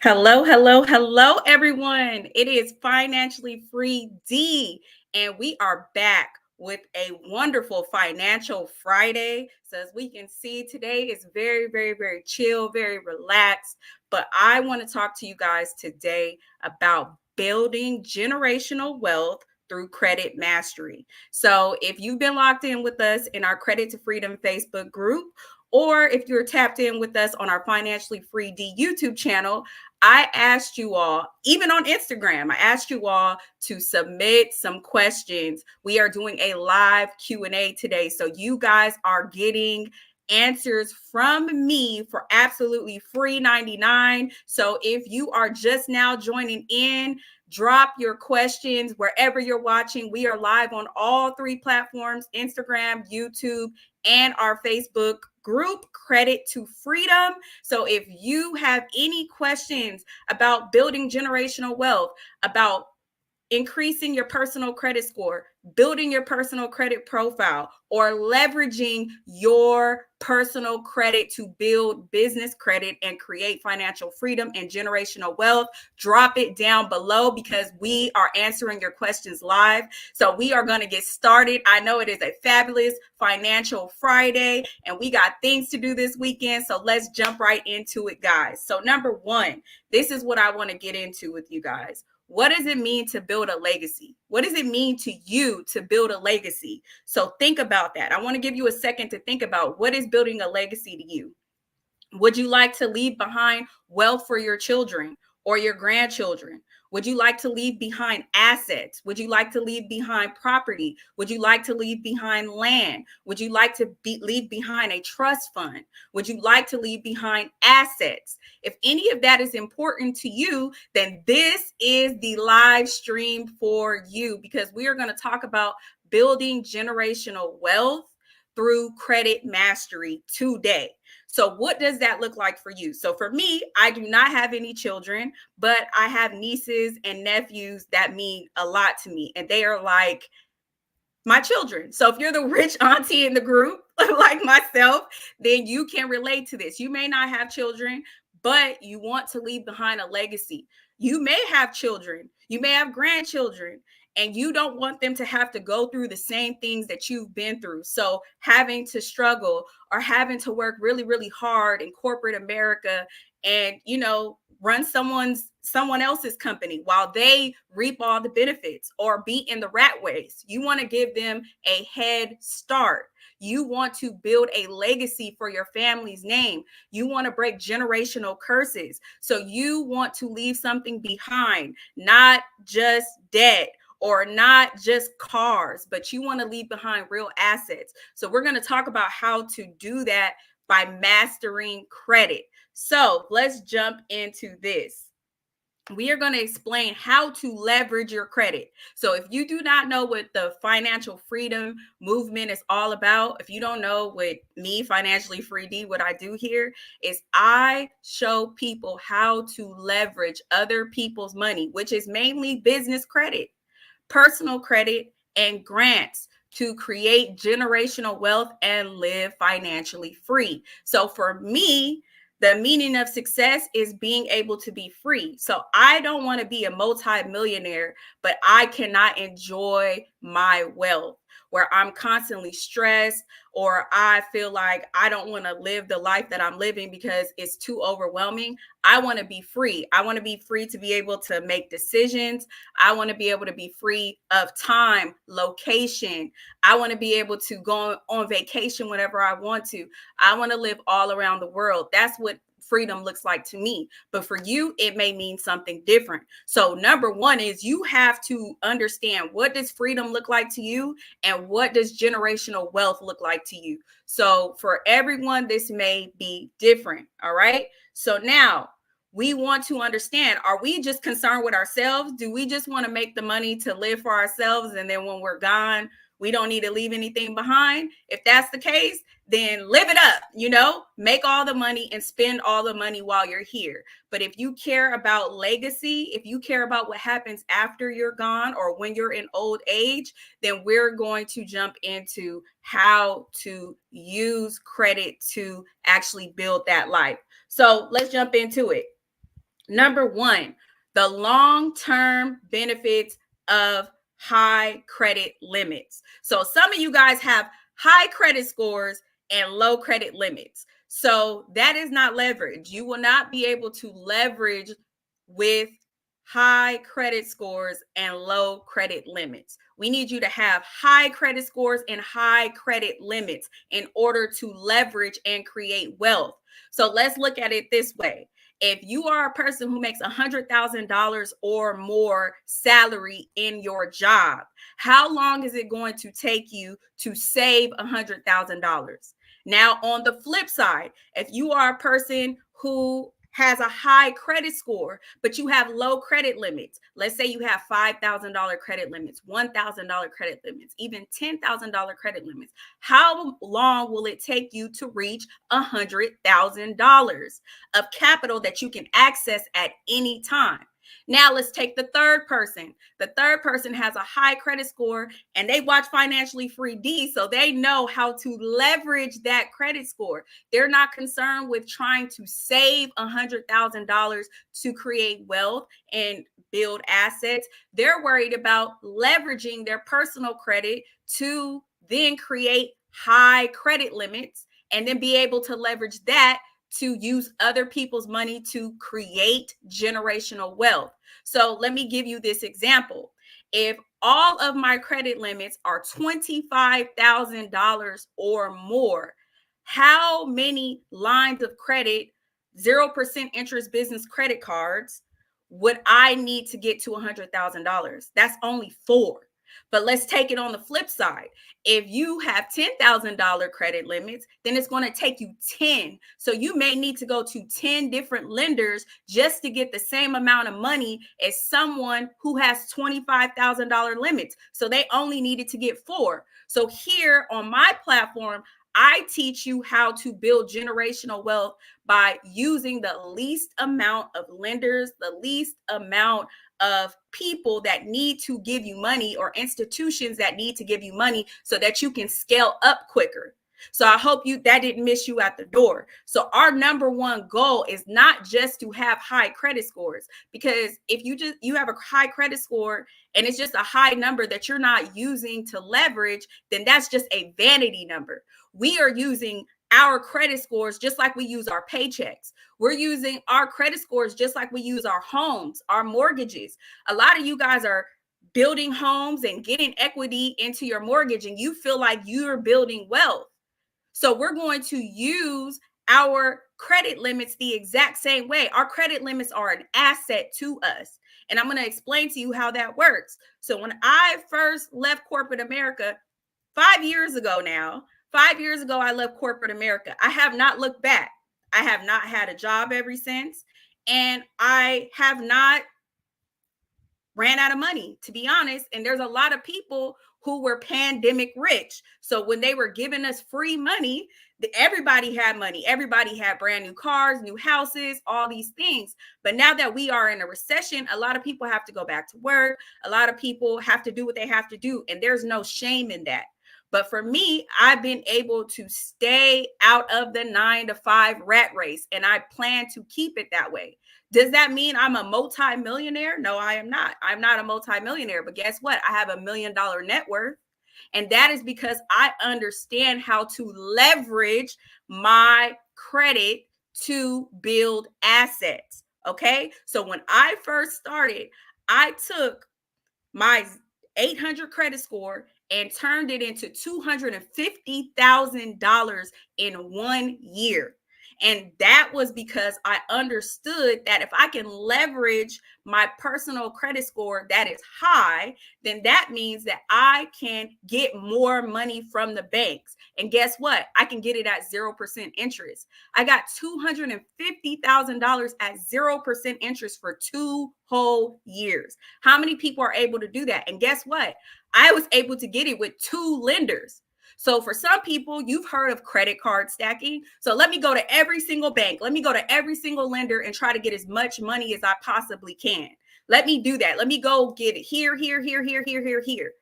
Hello, hello, hello, everyone. It is Financially Free Dee, and we are back with a wonderful Financial Friday. So, as we can see, today is very, very, very chill, very relaxed. But I want to talk to you guys today about building generational wealth through credit mastery. So, if you've been locked in with us in our Credit to Freedom Facebook group, or if you're tapped in with us on our Financially Free Dee YouTube channel, I asked you all, even on Instagram, I asked you all to submit some questions. We are doing a live Q&A today. So you guys are getting answers from me for absolutely free 99. So if you are just now joining in, drop your questions wherever you're watching. We are live on all three platforms, Instagram, YouTube, and our Facebook group, Credit to Freedom. So if you have any questions about building generational wealth, about increasing your personal credit score, building your personal credit profile, or leveraging your personal credit to build business credit and create financial freedom and generational wealth, drop it down below because we are answering your questions live. So we are going to get started. I know it is a fabulous Financial Friday and we got things to do this weekend. So let's jump right into it, guys. So number one, this is what I want to get into with you guys. What does it mean to build a legacy? What does it mean to you to build a legacy? So think about that. I want to give you a second to think about what is building a legacy to you. Would you like to leave behind wealth for your children or your grandchildren? Would you like to leave behind assets? Would you like to leave behind property? Would you like to leave behind land? Would you like to leave behind a trust fund? Would you like to leave behind assets? If any of that is important to you, then this is the live stream for you because we are going to talk about building generational wealth through credit mastery today. So what does that look like for you? So for me, I do not have any children, but I have nieces and nephews that mean a lot to me. And they are like my children. So if you're the rich auntie in the group, like myself, then you can relate to this. You may not have children, but you want to leave behind a legacy. You may have children, you may have grandchildren, and you don't want them to have to go through the same things that you've been through. So having to struggle or having to work really, really hard in corporate America and, run someone else's company while they reap all the benefits or be in the rat race. You want to give them a head start. You want to build a legacy for your family's name. You want to break generational curses. So you want to leave something behind, not just debt or not just cars, but you want to leave behind real assets. So we're going to talk about how to do that by mastering credit. So let's jump into this. We are going to explain how to leverage your credit. So if you do not know what the financial freedom movement is all about, if you don't know what me, Financially Free Dee, what I do here is I show people how to leverage other people's money, which is mainly business credit, personal credit, and grants to create generational wealth and live financially free. So for me, the meaning of success is being able to be free. So I don't want to be a multi-millionaire, but I cannot enjoy my wealth where I'm constantly stressed or I feel like I don't want to live the life that I'm living because it's too overwhelming. I want to be free. I want to be free to be able to make decisions. I want to be able to be free of time, location. I want to be able to go on vacation whenever I want to. I want to live all around the world. That's what freedom looks like to me. But for you, it may mean something different. So number one is you have to understand, what does freedom look like to you and what does generational wealth look like to you? So for everyone, this may be different. All right. So now we want to understand, are we just concerned with ourselves? Do we just want to make the money to live for ourselves? And then when we're gone, we don't need to leave anything behind? If that's the case, then live it up, make all the money and spend all the money while you're here. But if you care about legacy, if you care about what happens after you're gone or when you're in old age, then we're going to jump into how to use credit to actually build that life. So let's jump into it. Number one, the long-term benefits of high credit limits. So some of you guys have high credit scores and low credit limits. So that is not leverage. You will not be able to leverage with high credit scores and low credit limits. We need you to have high credit scores and high credit limits in order to leverage and create wealth. So let's look at it this way. If you are a person who makes $100,000 or more salary in your job, how long is it going to take you to save $100,000? Now, on the flip side, if you are a person who has a high credit score, but you have low credit limits, let's say you have $5,000 credit limits, $1,000 credit limits, even $10,000 credit limits, how long will it take you to reach $100,000 of capital that you can access at any time? Now let's take the third person. The third person has a high credit score and they watch Financially Free Dee, so they know how to leverage that credit score. They're not concerned with trying to save $100,000 to create wealth and build assets. They're worried about leveraging their personal credit to then create high credit limits and then be able to leverage that to use other people's money to create generational wealth. So let me give you this example. If all of my credit limits are $25,000 or more, how many lines of credit, 0% interest business credit cards would I need to get to $100,000? That's only 4. But let's take it on the flip side. If you have $10,000 credit limits, then it's going to take you 10. So you may need to go to 10 different lenders just to get the same amount of money as someone who has $25,000 limits. So they only needed to get 4. So here on my platform, I teach you how to build generational wealth by using the least amount of lenders, the least amount of people that need to give you money or institutions that need to give you money so that you can scale up quicker. So I hope that didn't miss you at the door. So our number one goal is not just to have high credit scores, because if you have a high credit score and it's just a high number that you're not using to leverage, then that's just a vanity number. We are using our credit scores just like we use our paychecks. We're using our credit scores just like we use our homes, our mortgages. A lot of you guys are building homes and getting equity into your mortgage, and you feel like you're building wealth. So we're going to use our credit limits the exact same way. Our credit limits are an asset to us. And I'm going to explain to you how that works. So when I first left corporate America 5 years ago now, 5 years ago, I left corporate America. I have not looked back. I have not had a job ever since. And I have not ran out of money, to be honest. And there's a lot of people who were pandemic rich. So when they were giving us free money, everybody had money. Everybody had brand new cars, new houses, all these things. But now that we are in a recession, a lot of people have to go back to work. A lot of people have to do what they have to do. And there's no shame in that. But for me, I've been able to stay out of the 9-to-5 rat race, and I plan to keep it that way. Does that mean I'm a multi-millionaire? No, I am not. I'm not a multi-millionaire, but guess what? I have $1 million net worth. And that is because I understand how to leverage my credit to build assets. Okay. So when I first started, I took my 800 credit score and turned it into $250,000 in 1 year. And that was because I understood that if I can leverage my personal credit score that is high, then that means that I can get more money from the banks. And guess what? I can get it at 0% interest. I got $250,000 at 0% interest for 2 whole years. How many people are able to do that? And guess what? I was able to get it with 2 lenders. So for some people, you've heard of credit card stacking. So let me go to every single bank. Let me go to every single lender and try to get as much money as I possibly can. Let me do that. Let me go get it here, here, here, here, here, here, here.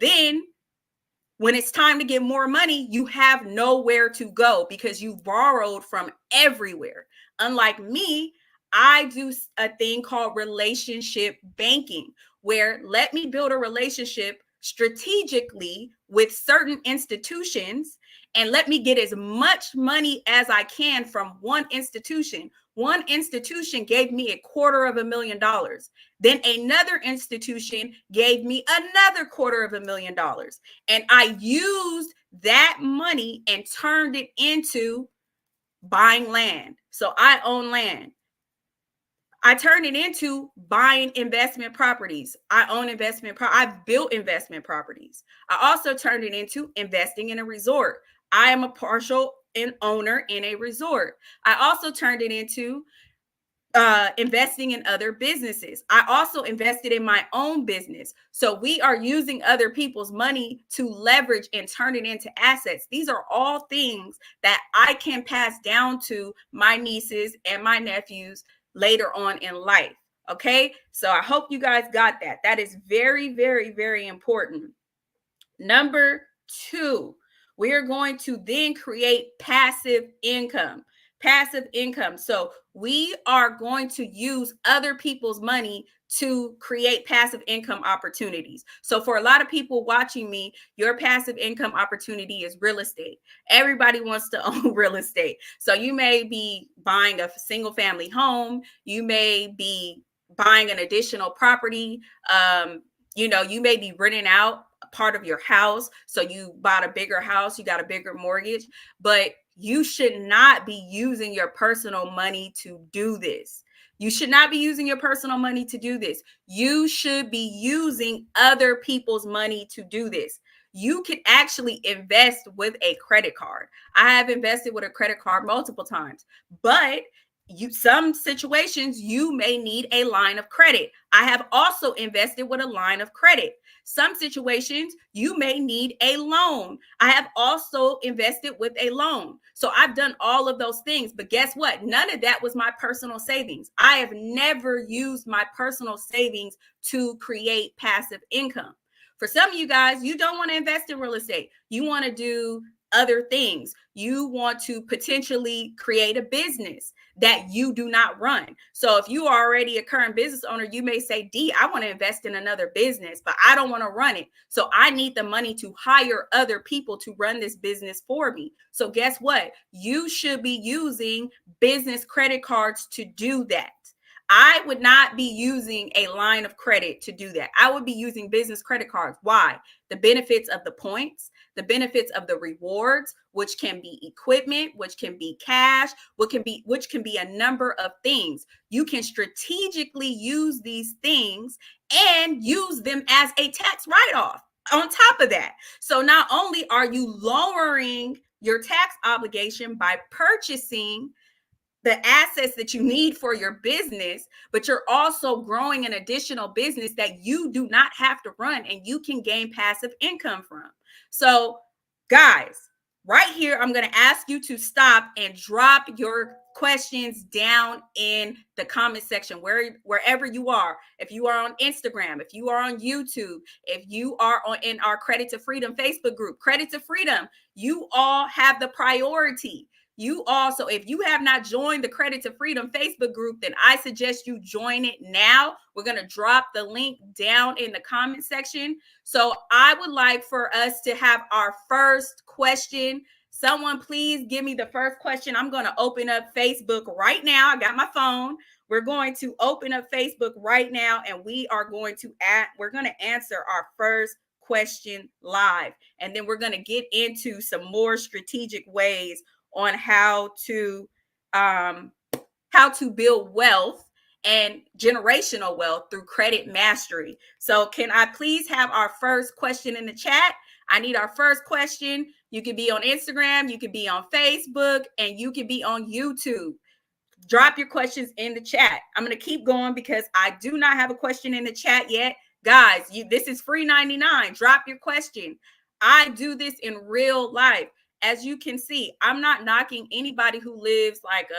Then when it's time to get more money, you have nowhere to go because you borrowed from everywhere. Unlike me, I do a thing called relationship banking, where let me build a relationship strategically with certain institutions and let me get as much money as I can from one institution. One institution gave me $250,000. Then another institution gave me another $250,000. And I used that money and turned it into buying land. So I own land. I turned it into buying investment properties. I own I've built investment properties. I also turned it into investing in a resort. I am a partial owner in a resort. I also turned it into investing in other businesses. I also invested in my own business. So we are using other people's money to leverage and turn it into assets. These are all things that I can pass down to my nieces and my nephews later on in life. Okay. So I hope you guys got that. That is very, very, very important. Number two, we are going to then create passive income. Passive income. So we are going to use other people's money to create passive income opportunities. So for a lot of people watching me, your passive income opportunity is real estate. Everybody wants to own real estate. So you may be buying a single family home. You may be buying an additional property. You may be renting out part of your house. So you bought a bigger house, you got a bigger mortgage, but you should not be using your personal money to do this. You should not be using your personal money to do this. You should be using other people's money to do this. You can actually invest with a credit card. I have invested with a credit card multiple times, but some situations you may need a line of credit. I have also invested with a line of credit. Some situations you may need a loan. I have also invested with a loan. So I've done all of those things, but guess what? None of that was my personal savings. I have never used my personal savings to create passive income. For some of you guys, you don't want to invest in real estate. You want to do other things. You want to potentially create a business that you do not run. So if you are already a current business owner, you may say, Dee, I want to invest in another business, but I don't want to run it. So I need the money to hire other people to run this business for me. So guess what? You should be using business credit cards to do that. I would not be using a line of credit to do that. I would be using business credit cards. Why? The benefits of the points, the benefits of the rewards, which can be equipment, which can be cash, which can be a number of things. You can strategically use these things and use them as a tax write-off on top of that. So not only are you lowering your tax obligation by purchasing the assets that you need for your business, but you're also growing an additional business that you do not have to run and you can gain passive income from. So, guys, right here, I'm going to ask you to stop and drop your questions down in the comment section, wherever you are. If you are on Instagram, if you are on YouTube, if you are in our Credit to Freedom Facebook group, Credit to Freedom, you all have the priority. You also, if you have not joined the Credit to Freedom Facebook group, then I suggest you join it now. We're going to drop the link down in the comment section. So I would like for us to have our first question. Someone please give me the first question. I'm going to open up Facebook right now. I got my phone. We're going to open up Facebook right now, and we're going to answer our first question live. And then we're going to get into some more strategic ways on how to build wealth and generational wealth through credit mastery. So can I please have our first question in the chat? I need our first question. You can be on Instagram, you can be on Facebook, and you can be on YouTube. Drop your questions in the chat. I'm going to keep going because I do not have a question in the chat yet. Guys, this is free 99. Drop your question. I do this in real life. As you can see, I'm not knocking anybody who lives like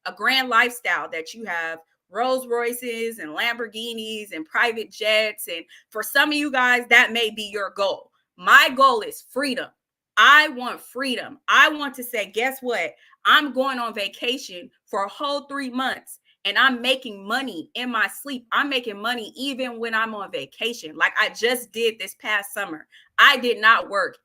a grand lifestyle, that you have Rolls Royces and Lamborghinis and private jets. And for some of you guys, that may be your goal. My goal is freedom. I want freedom. I want to say, guess what? I'm going on vacation for a whole 3 months and I'm making money in my sleep. I'm making money even when I'm on vacation. Like I just did this past summer. I did not work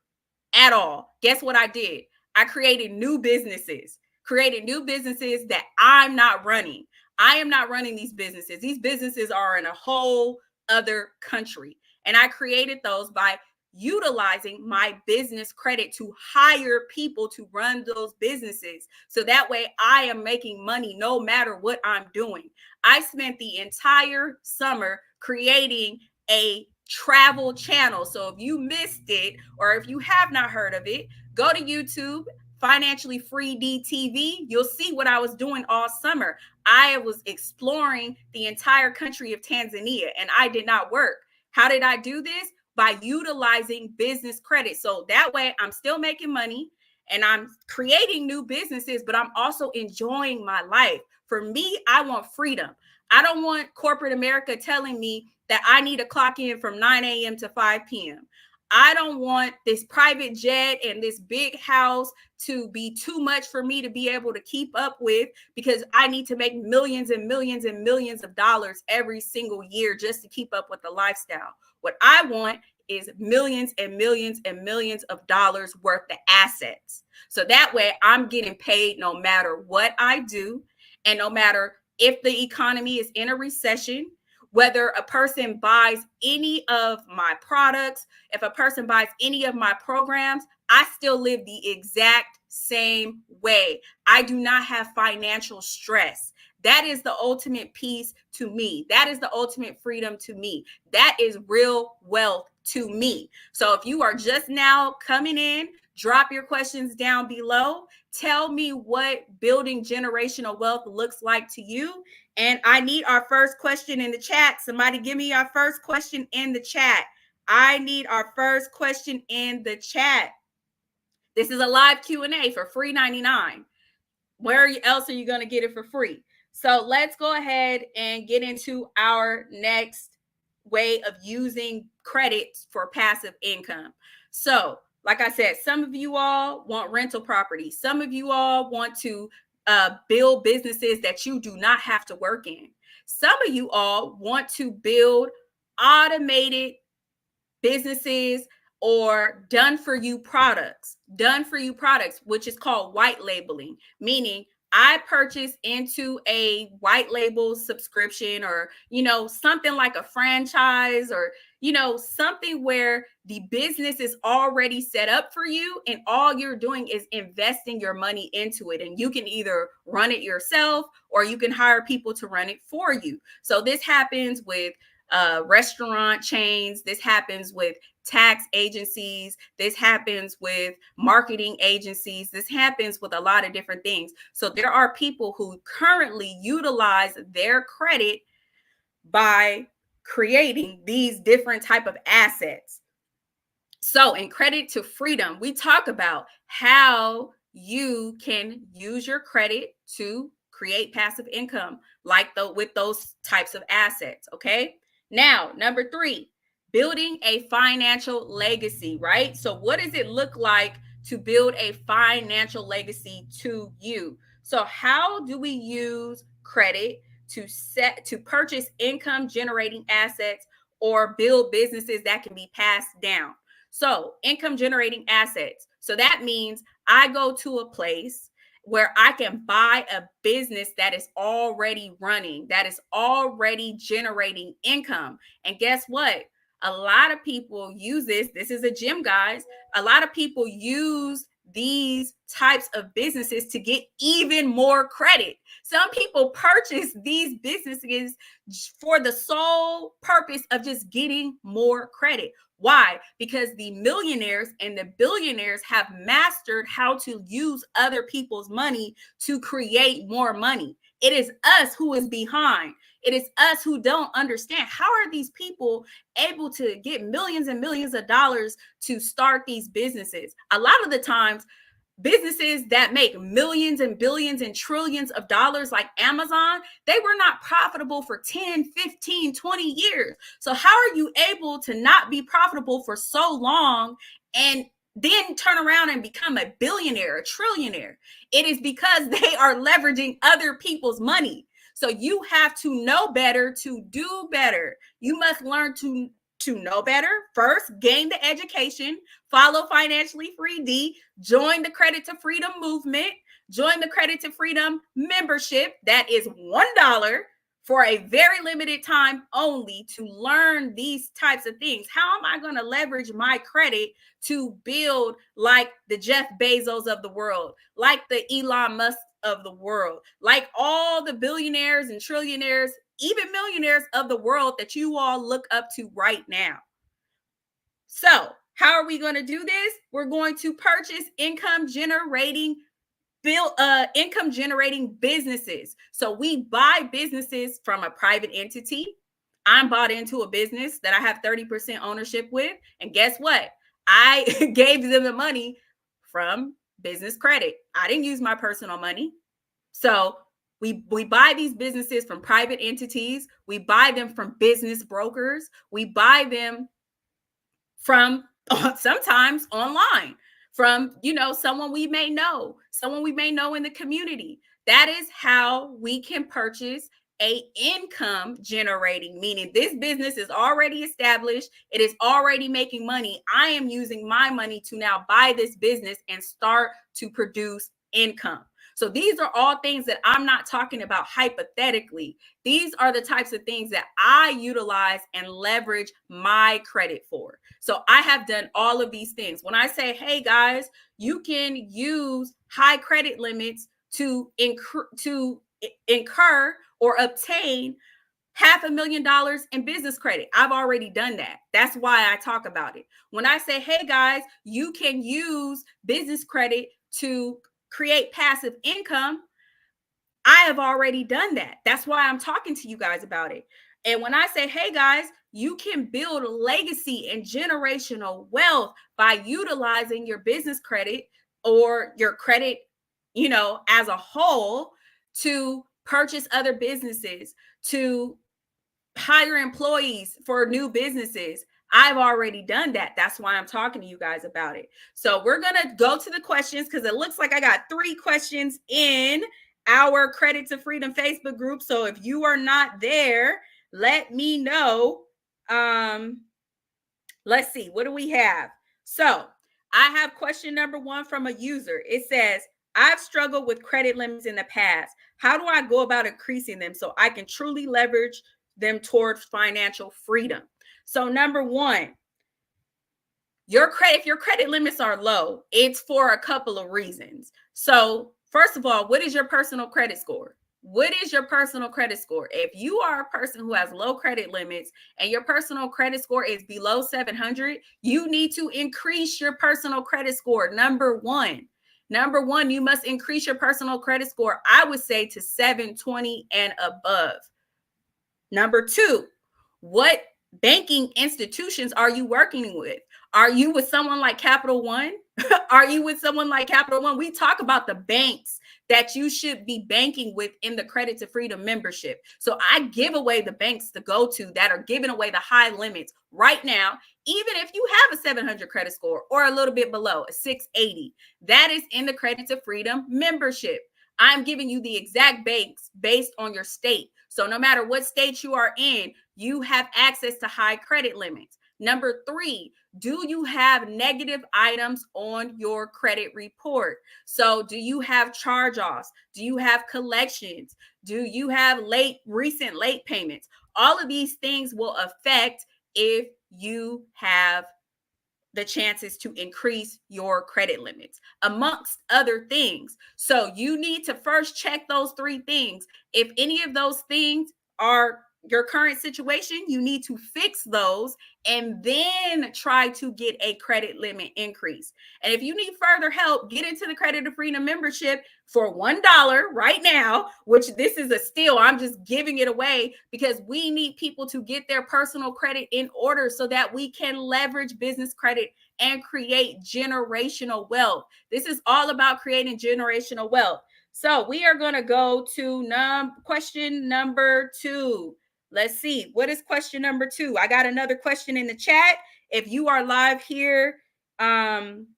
at all. Guess what I did? I created new businesses that I'm not running. I am not running these businesses. These businesses are in a whole other country. And I created those by utilizing my business credit to hire people to run those businesses. So that way I am making money no matter what I'm doing. I spent the entire summer creating a travel channel. So if you missed it or if you have not heard of it, go to YouTube, Financially Free Dee TV. You'll see what I was doing all summer. I was exploring the entire country of Tanzania and I did not work. How did I do this? By utilizing business credit. So that way I'm still making money and I'm creating new businesses, but I'm also enjoying my life. For me, I want freedom. I don't want corporate America telling me that I need to clock in from 9 a.m. to 5 p.m. I don't want this private jet and this big house to be too much for me to be able to keep up with because I need to make millions and millions and millions of dollars every single year just to keep up with the lifestyle. What I want is millions and millions and millions of dollars worth of assets. So that way I'm getting paid no matter what I do and no matter if the economy is in a recession, whether a person buys any of my products, if a person buys any of my programs, I still live the exact same way. I do not have financial stress. That is the ultimate peace to me. That is the ultimate freedom to me. That is real wealth to me. So if you are just now coming in, drop your questions down below. Tell me what building generational wealth looks like to you. And I need our first question in the chat. Somebody give me our first question in the chat. I need our first question in the chat. This is a live Q&A for free 99. Where else are you going to get it for free? So let's go ahead and get into our next way of using credit for passive income. So, like I said, some of you all want rental property. Some of you all want to build businesses that you do not have to work in. Some of you all want to build automated businesses or done for you products, which is called white labeling, meaning I purchase into a white label subscription or, something like a franchise or, something where the business is already set up for you and all you're doing is investing your money into it. And you can either run it yourself or you can hire people to run it for you. So this happens with restaurant chains. This happens with tax agencies. This happens with marketing agencies. This happens with a lot of different things. So there are people who currently utilize their credit by creating these different type of assets. So in Credit to Freedom, we talk about how you can use your credit to create passive income with those types of assets. Okay. Now, number 3, building a financial legacy, right? So what does it look like to build a financial legacy to you? So how do we use credit to purchase income generating assets or build businesses that can be passed down? So income generating assets. So that means I go to a place where I can buy a business that is already running, that is already generating income. And guess what? A lot of people use this. This is a gem, guys. A lot of people use these types of businesses to get even more credit. Some people purchase these businesses for the sole purpose of just getting more credit. Why? Because the millionaires and the billionaires have mastered how to use other people's money to create more money. It is us who is behind. It is us who don't understand. How are these people able to get millions and millions of dollars to start these businesses? A lot of the times, businesses that make millions and billions and trillions of dollars like Amazon, they were not profitable for 10, 15, 20 years. So how are you able to not be profitable for so long and then turn around and become a billionaire, a trillionaire? It is because they are leveraging other people's money. So you have to know better to do better. You must learn to know better first, gain the education, follow Financially Free Dee, join the Credit to Freedom movement, join the Credit to Freedom membership. That is $1 for a very limited time only to learn these types of things. How am I going to leverage my credit to build like the Jeff Bezos of the world, like the Elon Musk of the world, like all the billionaires and trillionaires, even millionaires of the world that you all look up to right now? So, how are we going to do this? We're going to purchase income generating businesses. So we buy businesses from a private entity. I'm bought into a business that I have 30% ownership with. And guess what? I gave them the money from business credit. I didn't use my personal money. So we buy these businesses from private entities. We buy them from business brokers. We buy them from sometimes online from someone we may know, in the community. That is how we can purchase a income generating, meaning this business is already established, it is already making money. I am using my money to now buy this business and start to produce income. So these are all things that I'm not talking about hypothetically. These are the types of things that I utilize and leverage my credit for. So I have done all of these things. When I say, hey guys, you can use high credit limits to incur or obtain $500,000 in business credit. I've already done that. That's why I talk about it. When I say, hey guys, you can use business credit to create passive income, I have already done that. That's why I'm talking to you guys about it. And when I say, hey guys, you can build legacy and generational wealth by utilizing your business credit or your credit, as a whole, to purchase other businesses, to hire employees for new businesses. I've already done that. That's why I'm talking to you guys about it. So we're going to go to the questions because it looks like I got 3 questions in our Credit to Freedom Facebook group. So if you are not there, let me know. Let's see. What do we have? So I have question number 1 from a user. It says, I've struggled with credit limits in the past. How do I go about increasing them so I can truly leverage them towards financial freedom? So number 1, if your credit limits are low, it's for a couple of reasons. So first of all, what is your personal credit score? What is your personal credit score? If you are a person who has low credit limits and your personal credit score is below 700, you need to increase your personal credit score. Number one, you must increase your personal credit score, I would say, to 720 and above. Number 2, what banking institutions are you working with? Are you with someone like Capital One? Are you with someone like Capital One? We talk about the banks that you should be banking with in the Credit to Freedom membership. So I give away the banks to go to that are giving away the high limits right now. Even if you have a 700 credit score or a little bit below, a 680, that is in the Credit to Freedom membership. I'm giving you the exact banks based on your state. So no matter what state you are in, you have access to high credit limits. Number 3, do you have negative items on your credit report? So do you have charge-offs? Do you have collections? Do you have recent late payments? All of these things will affect if you have the chances to increase your credit limits, amongst other things. So you need to first check those 3 things. If any of those things are your current situation, you need to fix those and then try to get a credit limit increase. And if you need further help, get into the Credit to Freedom membership for $1 right now, which this is a steal. I'm just giving it away because we need people to get their personal credit in order so that we can leverage business credit and create generational wealth. This is all about creating generational wealth. So we are going to go to question number 2. Let's see. What is question number 2? I got another question in the chat. If you are live here from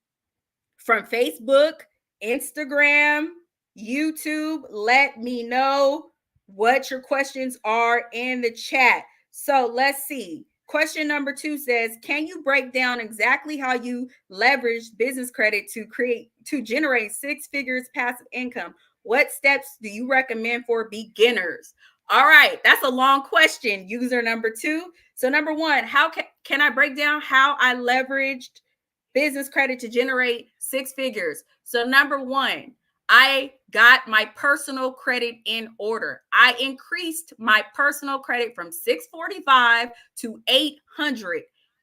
Facebook, Instagram, YouTube, let me know what your questions are in the chat. So let's see. Question number 2 says, can you break down exactly how you leverage business credit to generate 6 figures passive income? What steps do you recommend for beginners? All right, that's a long question, user number 2. So number 1, how can I break down how I leveraged business credit to generate 6 figures? So number 1, I got my personal credit in order. I increased my personal credit from 645 to 800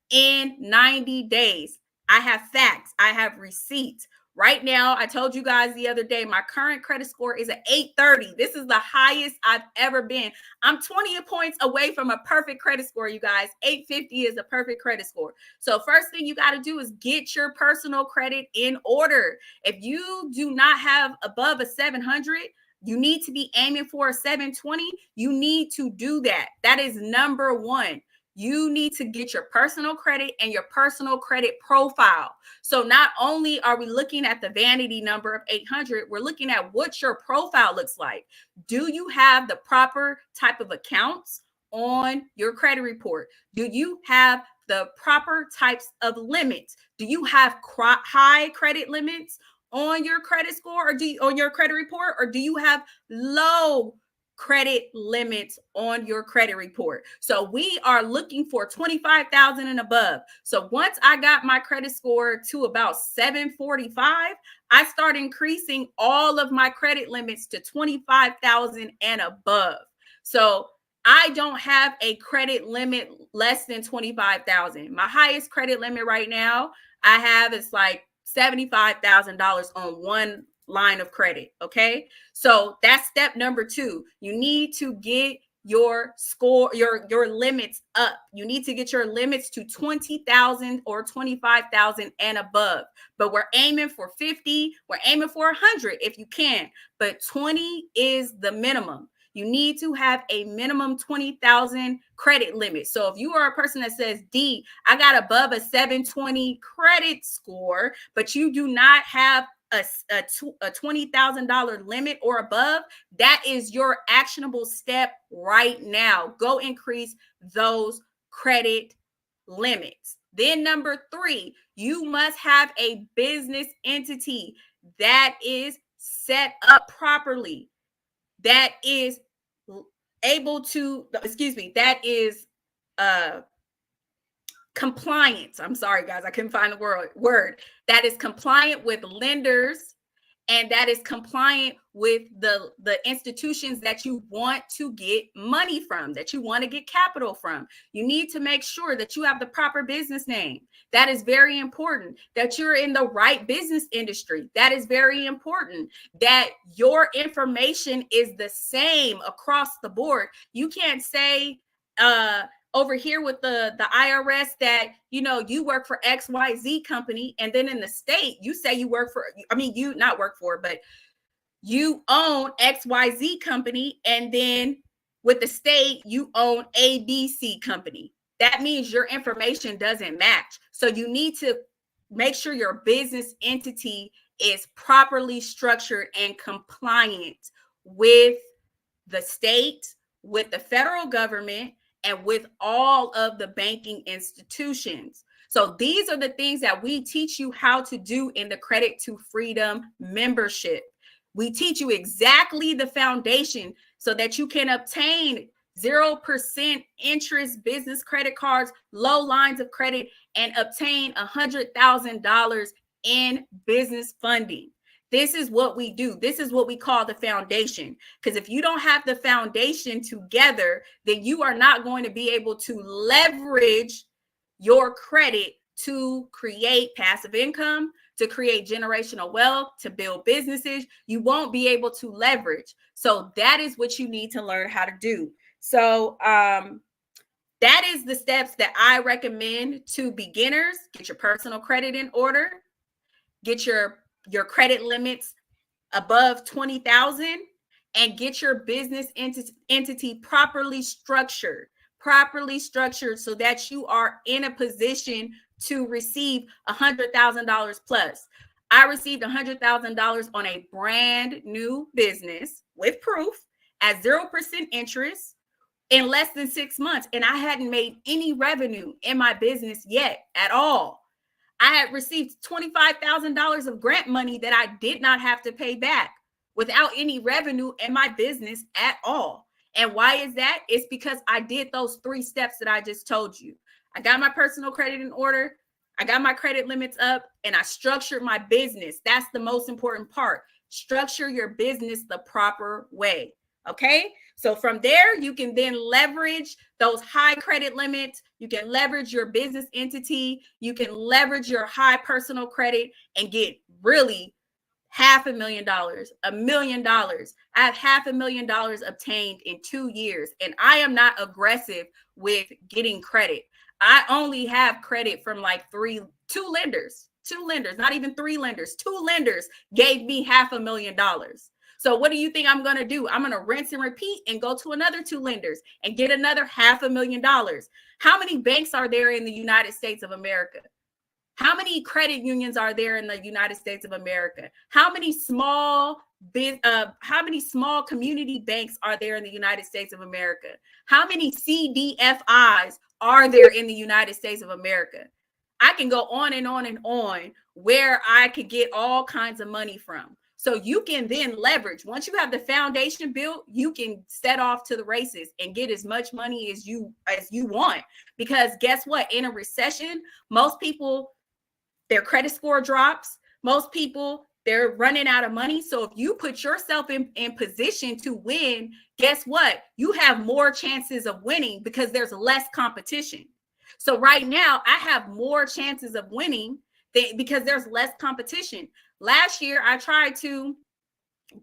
in 90 days. I have facts, I have receipts. Right now, I told you guys the other day, my current credit score is at 830. This is the highest I've ever been. I'm 20 points away from a perfect credit score, you guys. 850 is a perfect credit score. So first thing you got to do is get your personal credit in order. If you do not have above a 700, you need to be aiming for a 720. You need to do that. That is number 1. You need to get your personal credit and your personal credit profile. So not only are we looking at the vanity number of 800, we're looking at what your profile looks like. Do you have the proper type of accounts on your credit report? Do you have the proper types of limits? Do you have high credit limits on your credit score, or on your credit report, or do you have low credit limits on your credit report? So we are looking for 25,000 and above. So once I got my credit score to about 745, I start increasing all of my credit limits to 25,000 and above. So I don't have a credit limit less than 25,000. My highest credit limit right now I have is like $75,000 on one line of credit. Okay. So that's step number 2. You need to get your score, your limits up. You need to get your limits to 20,000 or 25,000 and above. But we're aiming for 50. We're aiming for 100 if you can. But 20 is the minimum. You need to have a minimum 20,000 credit limit. So if you are a person that says, D, I got above a 720 credit score, but you do not have a $20,000 limit or above, that is your actionable step right now. Go increase those credit limits. Then number 3, you must have a business entity that is set up properly, that is able to, that is compliant. I'm sorry, guys, I couldn't find the word. That is compliant with lenders, and that is compliant with the institutions that you want to get money from, that you want to get capital from. You need to make sure that you have the proper business name. That is very important. That you're in the right business industry. That is very important. That your information is the same across the board. You can't say, over here with the IRS that, you work for XYZ company, and then in the state you say you work for, you not work for, but you own XYZ company, and then with the state you own ABC company. That means your information doesn't match. So you need to make sure your business entity is properly structured and compliant with the state, with the federal government, and with all of the banking institutions. So these are the things that we teach you how to do in the Credit to Freedom membership. We teach you exactly the foundation so that you can obtain 0% interest business credit cards, low lines of credit, and obtain $100,000 in business funding. This is what we do. This is what we call the foundation. Because if you don't have the foundation together, then you are not going to be able to leverage your credit to create passive income, to create generational wealth, to build businesses. You won't be able to leverage. So that is what you need to learn how to do. So that is the steps that I recommend to beginners. Get your personal credit in order. Get your credit limits above 20,000, and get your business entity properly structured so that you are in a position to receive $100,000 plus. I received $100,000 on a brand new business with proof, at 0% interest in less than 6 months. And I hadn't made any revenue in my business yet at all. I had received $25,000 of grant money that I did not have to pay back without any revenue in my business at all. And why is that? It's because I did those 3 steps that I just told you. I got my personal credit in order. I got my credit limits up, and I structured my business. That's the most important part. Structure your business the proper way. Okay. So from there, you can then leverage those high credit limits. You can leverage your business entity. You can leverage your high personal credit and get really $500,000, $1 million. I have $500,000 obtained in 2 years, and I am not aggressive with getting credit. I only have credit from like two lenders, not even 3 lenders. 2 lenders gave me $500,000. So what do you think I'm going to do? I'm going to rinse and repeat and go to another 2 lenders and get another $500,000. How many banks are there in the United States of America? How many credit unions are there in the United States of America? How many small community banks are there in the United States of America? How many CDFIs are there in the United States of America? I can go on and on and on where I could get all kinds of money from. So you can then leverage. Once you have the foundation built, you can set off to the races and get as much money as you want. Because guess what? In a recession, most people, their credit score drops. Most people, they're running out of money. So if you put yourself in position to win, guess what? You have more chances of winning because there's less competition. So right now, I have more chances of winning because there's less competition. Last year, I tried to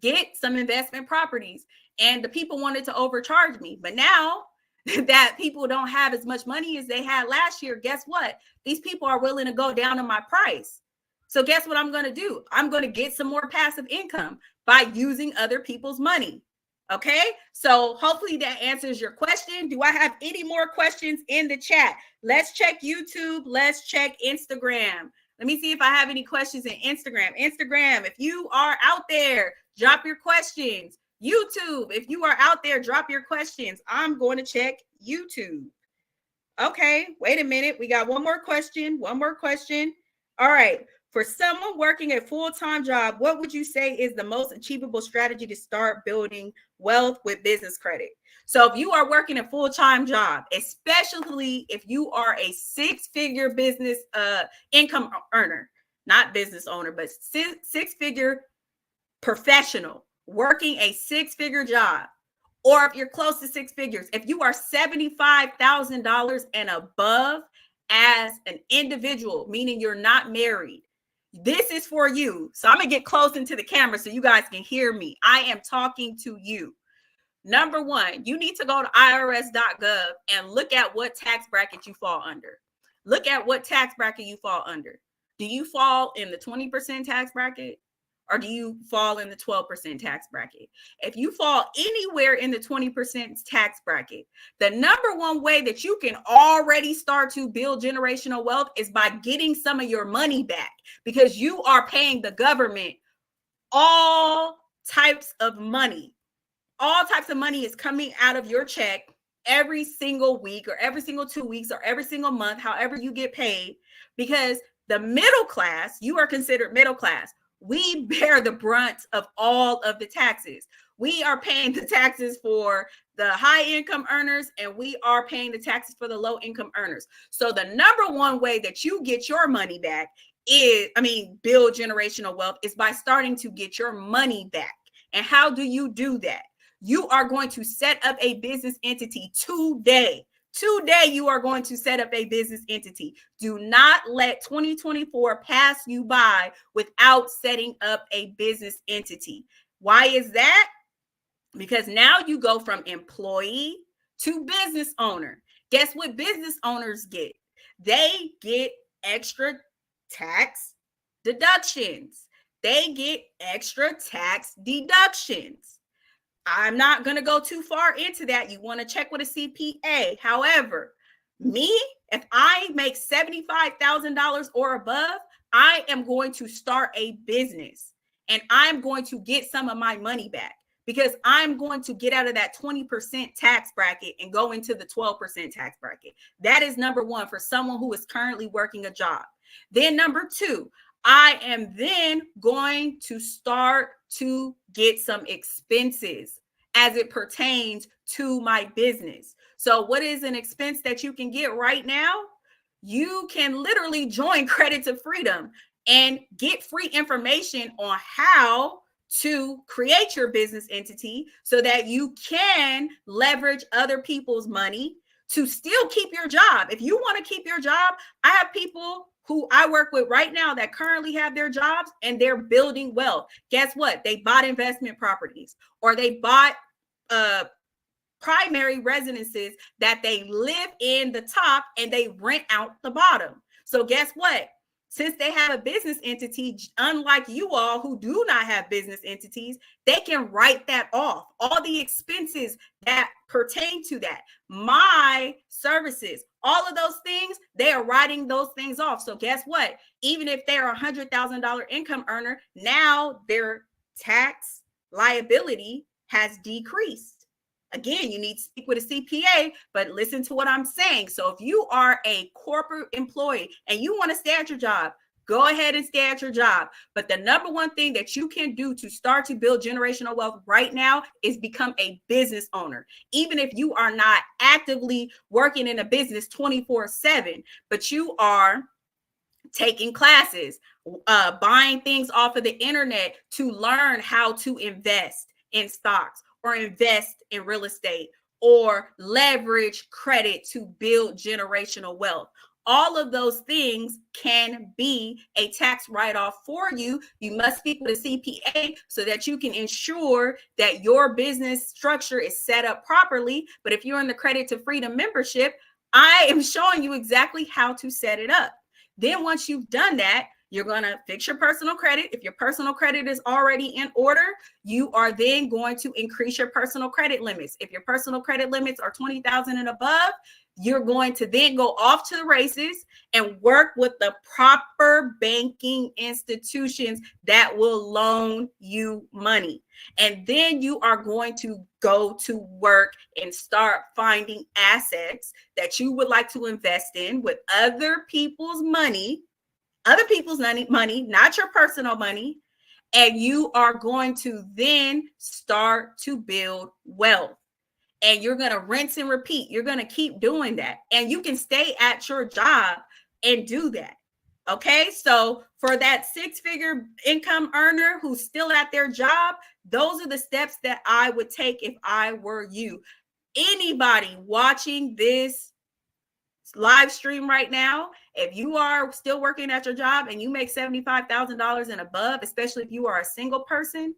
get some investment properties and the people wanted to overcharge me. But now that people don't have as much money as they had last year, guess what? These people are willing to go down on my price. So guess what I'm going to do? I'm going to get some more passive income by using other people's money. Okay, so hopefully that answers your question. Do I have any more questions in the chat? Let's check YouTube. Let's check Instagram. Let me see if I have any questions in Instagram. Instagram, if you are out there, drop your questions. YouTube, if you are out there, drop your questions. I'm going to check YouTube. Okay, wait a minute. We got one more question. All right. For someone working a full-time job, what would you say is the most achievable strategy to start building wealth with business credit? So if you are working a full-time job, especially if you are a 6-figure business income earner, not business owner, but 6-figure professional working a 6-figure job, or if you're close to 6 figures, if you are $75,000 and above as an individual, meaning you're not married, this is for you. So I'm going to get close into the camera so you guys can hear me. I am talking to you. Number 1, you need to go to irs.gov and look at what tax bracket you fall under. Look at what tax bracket you fall under. Do you fall in the 20% tax bracket? Or do you fall in the 12% tax bracket? If you fall anywhere in the 20% tax bracket, the number 1 way that you can already start to build generational wealth is by getting some of your money back, because you are paying the government all types of money. All types of money is coming out of your check every single week or every single 2 weeks or every single month, however you get paid, because the middle class, you are considered middle class. We bear the brunt of all of the taxes. We are paying the taxes for the high income earners, and we are paying the taxes for the low income earners. So the number 1 way that you get your money back build generational wealth is by starting to get your money back. And how do you do that? You are going to set up a business entity today. Today, you are going to set up a business entity. Do not let 2024 pass you by without setting up a business entity. Why is that? Because now you go from employee to business owner. Guess what business owners get? They get extra tax deductions. I'm not going to go too far into that. You want to check with a CPA. However, if I make $75,000 or above, I am going to start a business and I'm going to get some of my money back, because I'm going to get out of that 20% tax bracket and go into the 12% tax bracket. That is number one for someone who is currently working a job. Then number two, I am then going to start to get some expenses as it pertains to my business. So what is an expense that you can get right now? You can literally join Credit to Freedom and get free information on how to create your business entity so that you can leverage other people's money to still keep your job. If you want to keep your job, I have people who I work with right now that currently have their jobs and they're building wealth. Guess what? They bought investment properties, or they bought primary residences that they live in the top and they rent out the bottom. So guess what? Since they have a business entity, unlike you all who do not have business entities, they can write that off. All the expenses that pertain to that, my services, all of those things, they are writing those things off. So guess what? Even if they're a $100,000 income earner, now their tax liability has decreased. Again, you need to speak with a CPA, but listen to what I'm saying. So if you are a corporate employee and you want to stay at your job, go ahead and stay at your job. But the number one thing that you can do to start to build generational wealth right now is become a business owner. Even if you are not actively working in a business 24/7, but you are taking classes, buying things off of the internet to learn how to invest in stocks, or invest in real estate, or leverage credit to build generational wealth. All of those things can be a tax write-off for you. You must speak with a CPA so that you can ensure that your business structure is set up properly. But if you're in the Credit to Freedom membership, I am showing you exactly how to set it up. Then once you've done that, you're going to fix your personal credit. If your personal credit is already in order, you are then going to increase your personal credit limits. If your personal credit limits are 20,000 and above, you're going to then go off to the races and work with the proper banking institutions that will loan you money. And then you are going to go to work and start finding assets that you would like to invest in with other people's money, not your personal money. And you are going to then start to build wealth. And you're going to rinse and repeat. You're going to keep doing that. And you can stay at your job and do that. Okay. So for that 6-figure income earner who's still at their job, those are the steps that I would take if I were you. Anybody watching this live stream right now, if you are still working at your job and you make $75,000 and above, especially if you are a single person,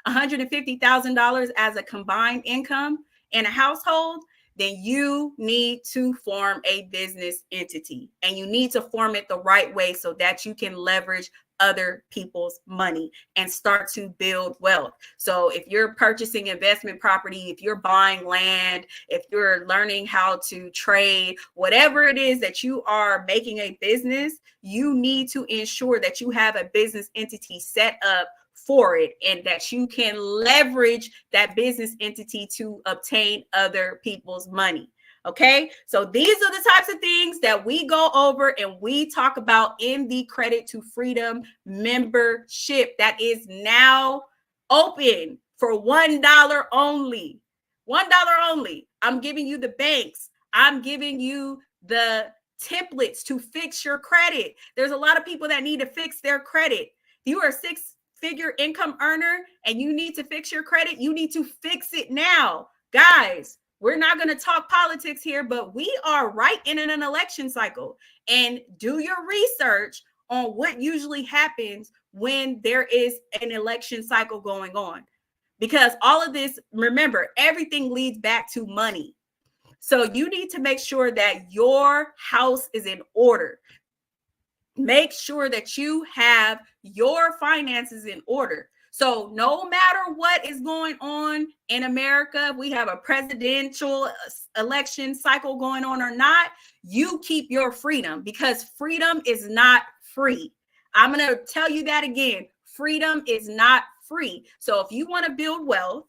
$150,000 as a combined income in a household, then you need to form a business entity, and you need to form it the right way so that you can leverage other people's money and start to build wealth. So if you're purchasing investment property, if you're buying land, if you're learning how to trade, whatever it is that you are making a business, you need to ensure that you have a business entity set up for it and that you can leverage that business entity to obtain other people's money. Okay, so these are the types of things that we go over and we talk about in the Credit to Freedom membership that is now open for $1 only. $1 only. I'm giving you the banks. I'm giving you the templates to fix your credit. There's a lot of people that need to fix their credit. If you are a 6-figure income earner and you need to fix your credit, you need to fix it now. Guys, we're not going to talk politics here, but we are right in an election cycle. And do your research on what usually happens when there is an election cycle going on. Because all of this, remember, everything leads back to money. So you need to make sure that your house is in order. Make sure that you have your finances in order. So no matter what is going on in America, we have a presidential election cycle going on or not, you keep your freedom, because freedom is not free. I'm going to tell you that again. Freedom is not free. So if you want to build wealth,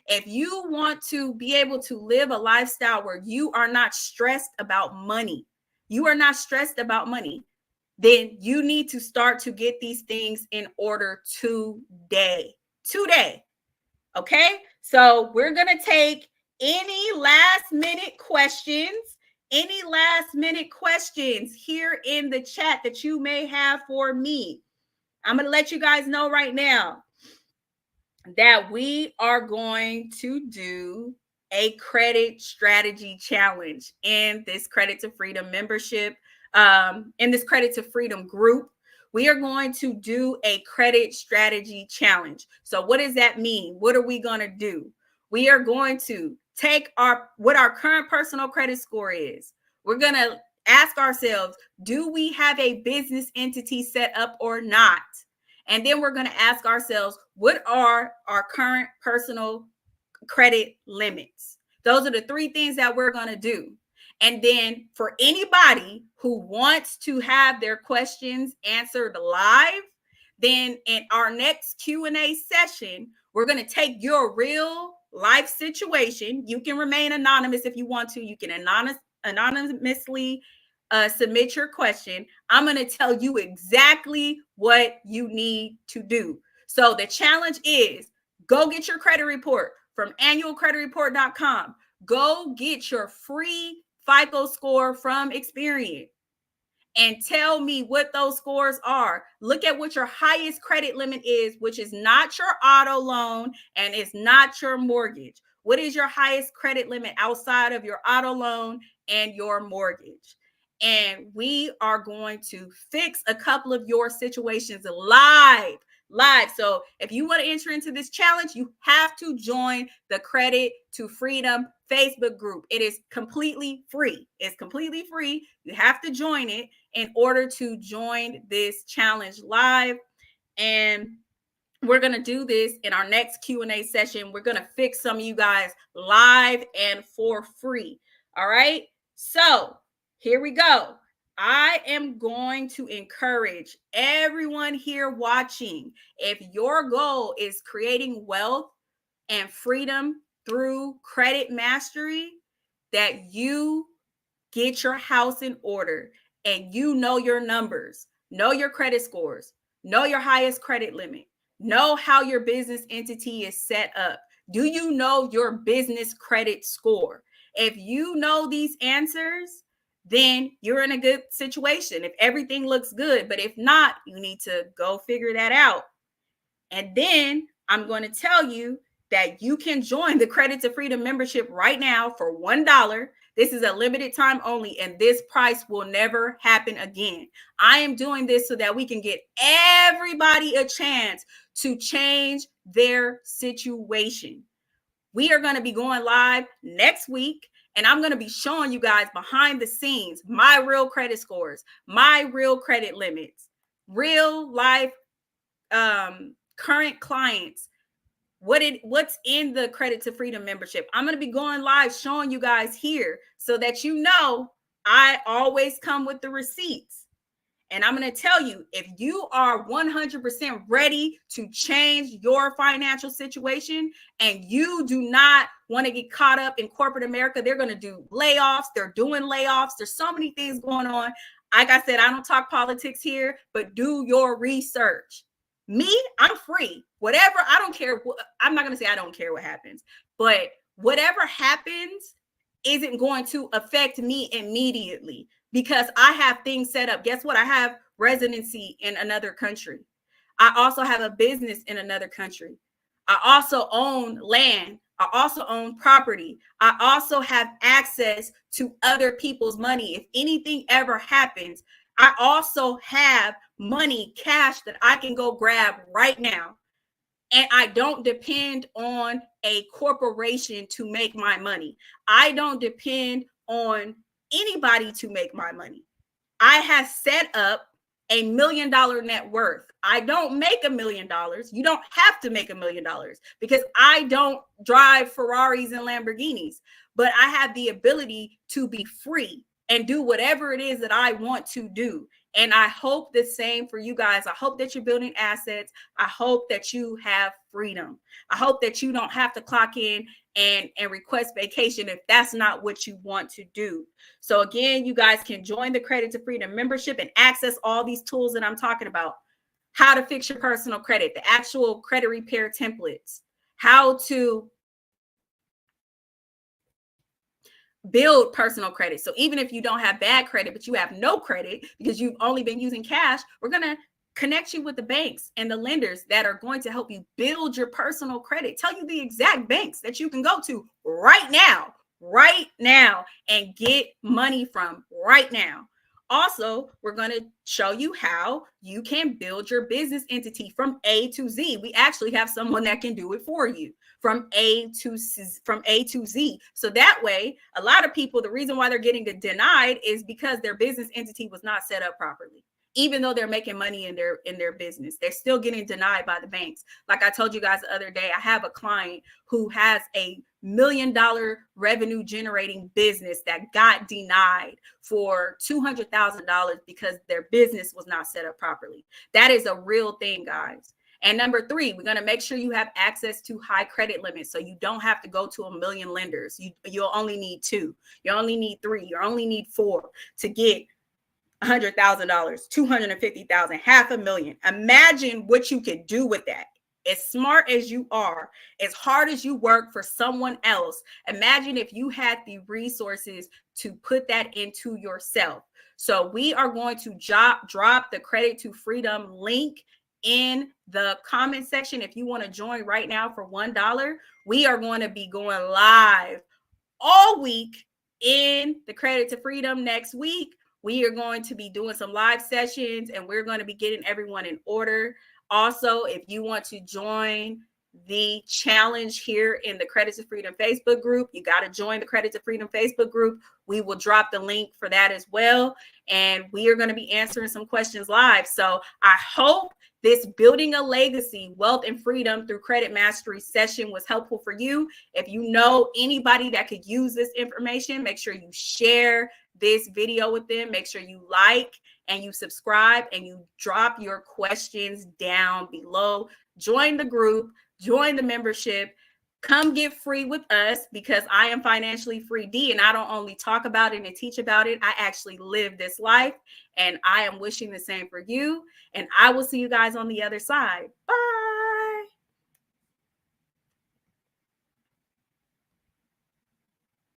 If you want to be able to live a lifestyle where you are not stressed about money, then you need to start to get these things in order today. Okay. So we're going to take any last minute questions here in the chat that you may have for me. I'm going to let you guys know right now that we are going to do a credit strategy challenge in this Credit to Freedom membership, in this Credit to Freedom group. We are going to do a credit strategy challenge. So what does that mean? What are we going to do? We are going to take what our current personal credit score is. We're going to ask ourselves, do we have a business entity set up or not? And then we're going to ask ourselves, what are our current personal credit limits? Those are the three things that we're going to do. And then for anybody who wants to have their questions answered live, then in our next Q&A session, we're going to take your real life situation. You can remain anonymous if you want to. You can anonymously submit your question. I'm going to tell you exactly what you need to do. So the challenge is go get your credit report from annualcreditreport.com. Go get your free FICO score from Experian and tell me what those scores are. Look at what your highest credit limit is, which is not your auto loan and is not your mortgage. What is your highest credit limit outside of your auto loan and your mortgage? And we are going to fix a couple of your situations live. So if you want to enter into this challenge, you have to join the Credit to Freedom Facebook group. It is completely free. You have to join it in order to join this challenge live. And we're going to do this in our next Q&A session. We're going to fix some of you guys live and for free. All right. So here we go. I am going to encourage everyone here watching, if your goal is creating wealth and freedom through credit mastery, that you get your house in order and you know your numbers, know your credit scores, know your highest credit limit, know how your business entity is set up. Do you know your business credit score? If you know these answers, then you're in a good situation. If everything looks good, but if not, you need to go figure that out. And then I'm going to tell you that you can join the Credit to Freedom membership right now for $1. This is a limited time only, and this price will never happen again. I am doing this so that we can get everybody a chance to change their situation. We are going to be going live next week, and I'm going to be showing you guys behind the scenes my real credit scores, my real credit limits, real life current clients, what's in the Credit to Freedom membership. I'm going to be going live showing you guys here so that you know I always come with the receipts. And I'm going to tell you, if you are 100% ready to change your financial situation and you do not want to get caught up in corporate America, they're going to do layoffs. They're doing layoffs. There's so many things going on. Like I said, I don't talk politics here, but do your research. Me, I'm free. Whatever, I don't care. I'm not going to say I don't care what happens, but whatever happens isn't going to affect me immediately because I have things set up. Guess what? I have residency in another country. I also have a business in another country. I also own land. I also own property. I also have access to other people's money. If anything ever happens, I also have money, cash that I can go grab right now. And I don't depend on a corporation to make my money. I don't depend on anybody to make my money. I have set up $1 million net worth. I don't make $1 million. You don't have to make $1 million because I don't drive Ferraris and Lamborghinis, but I have the ability to be free. and do whatever it is that I want to do. And I hope the same for you guys. I hope that you're building assets. I hope that you have freedom. I hope that you don't have to clock in and request vacation if that's not what you want to do. So again, you guys can join the Credit to Freedom membership and access all these tools that I'm talking about. How to fix your personal credit, the actual credit repair templates, how to build personal credit. So even if you don't have bad credit, but you have no credit because you've only been using cash, we're going to connect you with the banks and the lenders that are going to help you build your personal credit. Tell you the exact banks that you can go to right now, and get money from right now. Also, we're going to show you how you can build your business entity from A to Z. We actually have someone that can do it for you from A to Z. So that way, a lot of people, the reason why they're getting denied is because their business entity was not set up properly. Even though they're making money in their business, they're still getting denied by the banks. Like I told you guys the other day, I have a client who has a $1 million revenue generating business that got denied for $200,000 because their business was not set up properly. That is a real thing, guys. And number 3, we're going to make sure you have access to high credit limits. So you don't have to go to a million lenders. You'll only need 2. You only need 3. You only need 4 to get $100,000, $250,000, $500,000. Imagine what you could do with that. As smart as you are, as hard as you work for someone else, imagine if you had the resources to put that into yourself. So we are going to drop the Credit to Freedom link in the comment section. If you want to join right now for $1, we are going to be going live all week in the Credit to Freedom next week. We are going to be doing some live sessions and we're going to be getting everyone in order. Also, if you want to join the challenge here in the Credit to Freedom Facebook group, you got to join the Credit to Freedom Facebook group. We will drop the link for that as well. And we are going to be answering some questions live. So I hope this Building a Legacy, Wealth and Freedom through Credit Mastery session was helpful for you. If you know anybody that could use this information, make sure you share this video with them. Make sure you like and you subscribe and you drop your questions down below. Join the group, join the membership. Come get free with us because I am Financially Free Dee, and I don't only talk about it and teach about it. I actually live this life, and I am wishing the same for you. And I will see you guys on the other side. Bye.